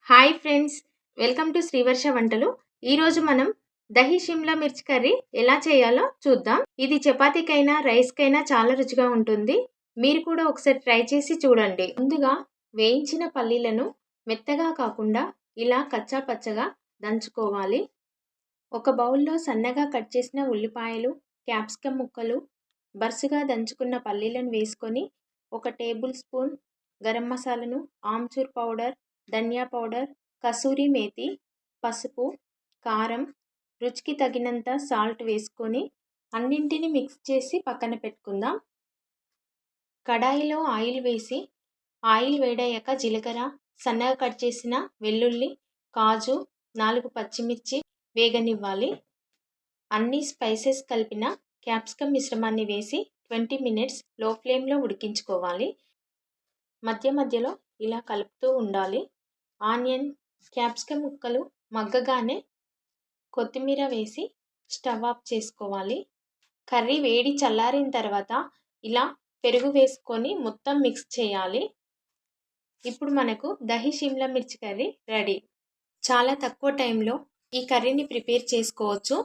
Hi friends, welcome to Srivarsha వంటలు. ఈరోజు మనం దహి షిమ్లా మిర్చి కర్రీ ఎలా చేయాలో చూద్దాం. ఇది చపాతీకైనా రైస్కైనా చాలా రుచిగా ఉంటుంది. మీరు కూడా ఒకసారి ట్రై చేసి చూడండి. ముందుగా వేయించిన పల్లీలను మెత్తగా కాకుండా ఇలా కచ్చా పచ్చగా దంచుకోవాలి. ఒక బౌల్లో సన్నగా కట్ చేసిన ఉల్లిపాయలు, క్యాప్సికమ్ ముక్కలు, బరుసుగా దంచుకున్న పల్లీలను వేసుకొని 1 టేబుల్ స్పూన్ గరం మసాలాను, ఆమ్చూర్ పౌడర్, ధనియా పౌడర్, కసూరి మేతి, పసుపు, కారం, రుచికి తగినంత సాల్ట్ వేసుకొని అన్నింటిని మిక్స్ చేసి పక్కన పెట్టుకుందాం. కడాయిలో ఆయిల్ వేసి ఆయిల్ వేడయ్యాక జీలకర్ర, సన్నగా కట్ చేసిన వెల్లుల్లి, కాజు, 4 పచ్చిమిర్చి వేగనివ్వాలి. అన్ని స్పైసెస్ కలిపిన క్యాప్సికమ్ మిశ్రమాన్ని వేసి 20 మినిట్స్ లో ఫ్లేమ్లో ఉడికించుకోవాలి. మధ్య మధ్యలో ఇలా కలుపుతూ ఉండాలి. ఆనియన్, క్యాప్సికమ్ ముక్కలు మగ్గగానే కొత్తిమీర వేసి స్టవ్ ఆఫ్ చేసుకోవాలి. కర్రీ వేడి చల్లారిన తర్వాత ఇలా పెరుగు వేసుకొని మొత్తం మిక్స్ చేయాలి. ఇప్పుడు మనకు దహి షిమ్లా మిర్చి కర్రీ రెడీ. చాలా తక్కువ టైంలో ఈ కర్రీని ప్రిపేర్ చేసుకోవచ్చు.